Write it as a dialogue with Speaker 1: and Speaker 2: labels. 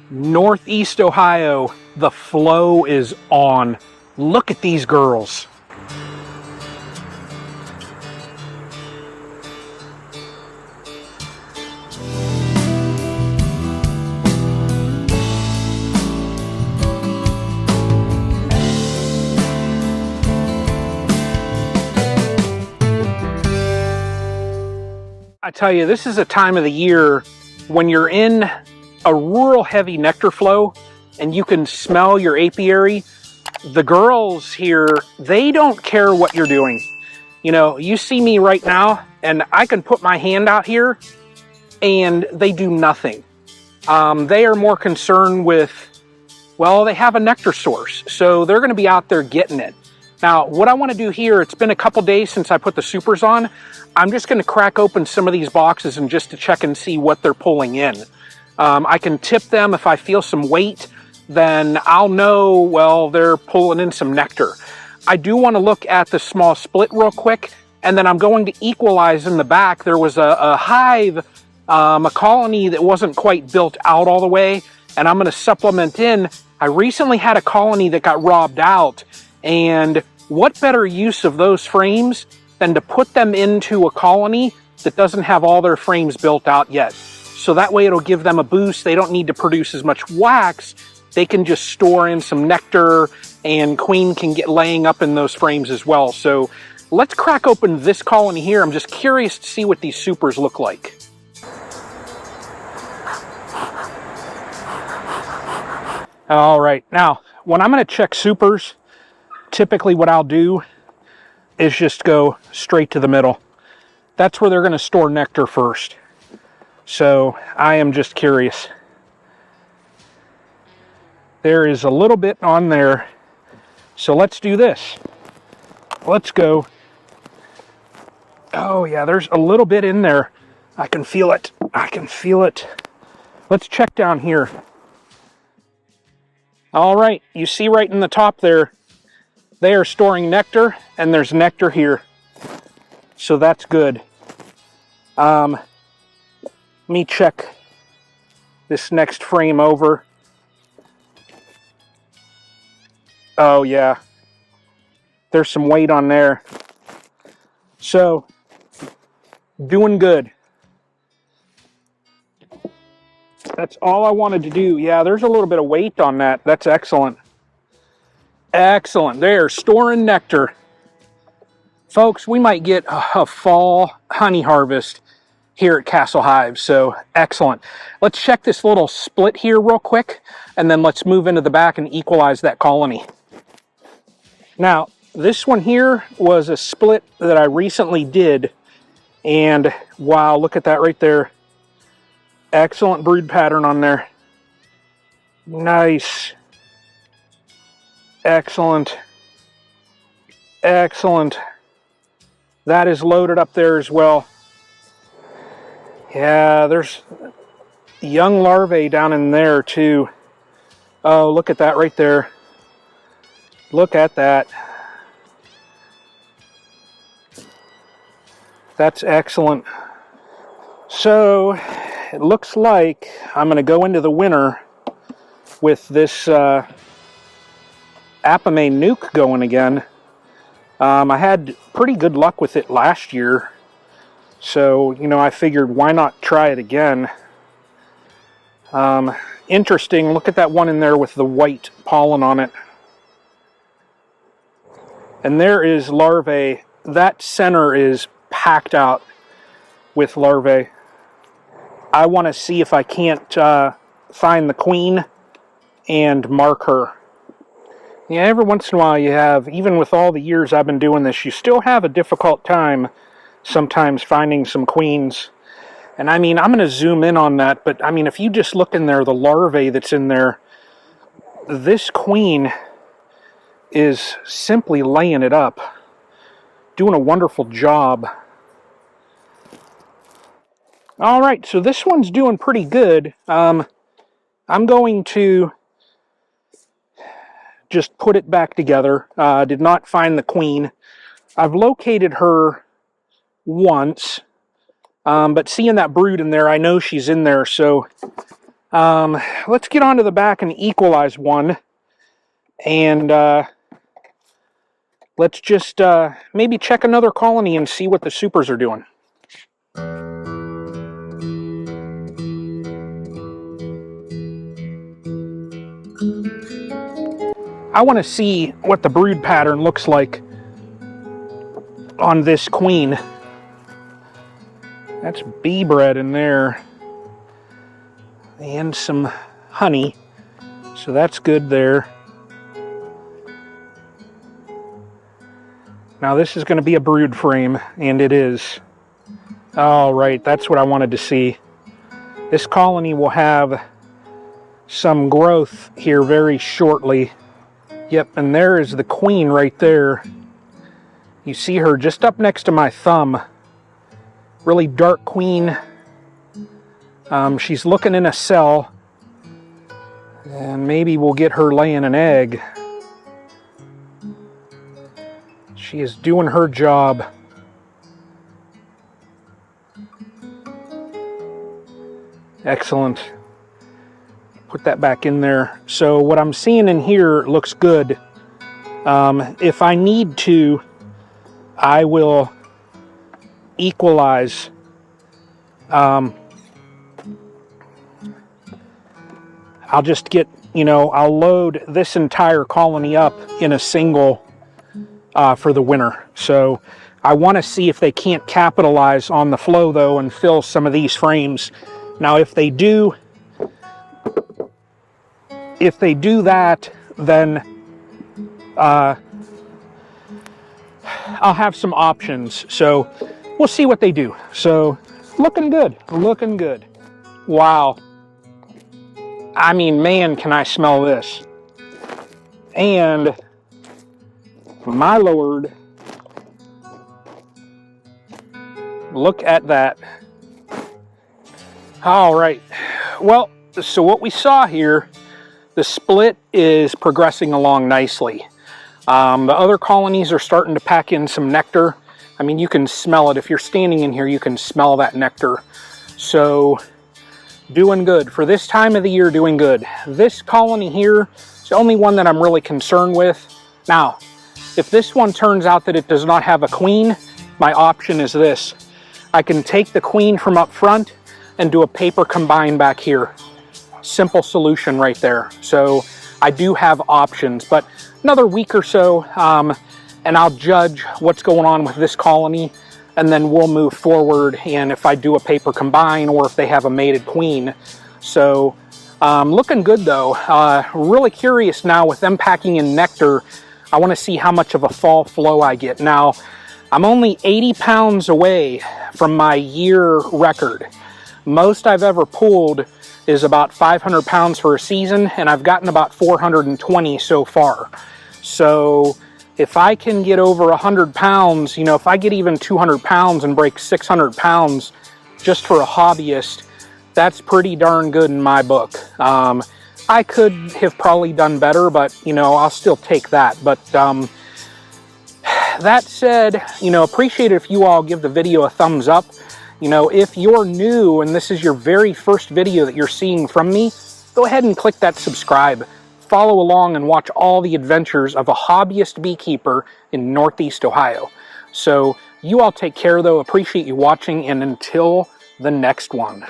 Speaker 1: Northeast Ohio, the flow is on. Look at these girls. I tell you, this is a time of the year when you're in a rural heavy nectar flow and you can smell your apiary. The girls here, they don't care what you're doing. You know, you see me right now and I can put my hand out here and they do nothing. They are more concerned with, well, they have a nectar source, so they're going to be out there getting it. Now, what I want to do here, it's been a couple days since I put the supers on. I'm just going to crack open some of these boxes and just to check and see what they're pulling in. I can tip them if I feel some weight, then I'll know, well, they're pulling in some nectar. I do want to look at the small split real quick, and then I'm going to equalize in the back. There was a hive, a colony that wasn't quite built out all the way, and I'm going to supplement in. I recently had a colony that got robbed out, and what better use of those frames than to put them into a colony that doesn't have all their frames built out yet. So that way it'll give them a boost. They don't need to produce as much wax. They can just store in some nectar and queen can get laying up in those frames as well. So let's crack open this colony here. I'm just curious to see what these supers look like. All right, now when I'm going to check supers, typically what I'll do is just go straight to the middle. That's where they're going to store nectar first. So I am just curious. There is a little bit on there. So let's do this. Let's go. Oh yeah, there's a little bit in there. I can feel it. I can feel it. Let's check down here. All right, you see right in the top there, they are storing nectar, and there's nectar here. So that's good. Let me check this next frame over. Oh yeah, there's some weight on there. So, doing good. That's all I wanted to do. Yeah, there's a little bit of weight on that. That's excellent. Excellent. They're storing nectar. Folks, we might get a fall honey harvest here at Castle Hive, so excellent. Let's check this little split here real quick, and then let's move into the back and equalize that colony. Now, this one here was a split that I recently did, and wow, look at that right there. Excellent brood pattern on there. Nice. Excellent. Excellent. That is loaded up there as well. Yeah, there's young larvae down in there too. Oh, look at that right there. Look at that. That's excellent. So, it looks like I'm going to go into the winter with this Apimaye NUC going again. I had pretty good luck with it last year, so you know, I figured why not try it again. Interesting, look at that one in there with the white pollen on it. And there is larvae. That center is packed out with larvae. I want to see if I can't find the queen and mark her. Yeah, every once in a while you have, even with all the years I've been doing this, you still have a difficult time sometimes finding some queens. And I mean, I'm going to zoom in on that, but I mean, if you just look in there, the larvae that's in there, this queen is simply laying it up, doing a wonderful job. All right, so this one's doing pretty good. I'm going to just put it back together. Did not find the queen. I've located her once, but seeing that brood in there, I know she's in there, so Let's get onto the back and equalize one. And let's just maybe check another colony and see what the supers are doing. I want to see what the brood pattern looks like on this queen. That's bee bread in there. And some honey. So that's good there. Now this is going to be a brood frame, and it is. All right, that's what I wanted to see. This colony will have some growth here very shortly. Yep, and there is the queen right there. You see her just up next to my thumb. Really dark queen. She's looking in a cell. And maybe we'll get her laying an egg. She is doing her job. Excellent. Put that back in there. So what I'm seeing in here looks good. If I need to, I will equalize. I'll just get, I'll load this entire colony up in a single for the winter. So I want to see if they can't capitalize on the flow though and fill some of these frames. Now if they do that, then I'll have some options. So we'll see what they do. So looking good, looking good. Wow. I mean, man, can I smell this. And my Lord, look at that. All right. Well, so what we saw here, the split is progressing along nicely. The other colonies are starting to pack in some nectar. I mean, you can smell it. If you're standing in here, you can smell that nectar. So, doing good. For this time of the year, doing good. This colony here is the only one that I'm really concerned with. Now, if this one turns out that it does not have a queen, my option is this. I can take the queen from up front and do a paper combine back here. Simple solution right there. So I do have options, but another week or so, and I'll judge what's going on with this colony, and then we'll move forward, and if I do a paper combine or if they have a mated queen. So looking good though. Really curious now with them packing in nectar. I want to see how much of a fall flow I get. Now, I'm only 80 pounds away from my year record. Most I've ever pulled is about 500 pounds for a season, and I've gotten about 420 so far. So if I can get over 100 pounds, if I get even 200 pounds and break 600 pounds just for a hobbyist, that's pretty darn good in my book. I could have probably done better, but, I'll still take that. But that said, appreciate it if you all give the video a thumbs up. If you're new and this is your very first video that you're seeing from me, go ahead and click that subscribe. Follow along and watch all the adventures of a hobbyist beekeeper in Northeast Ohio. So you all take care though. Appreciate you watching, and until the next one.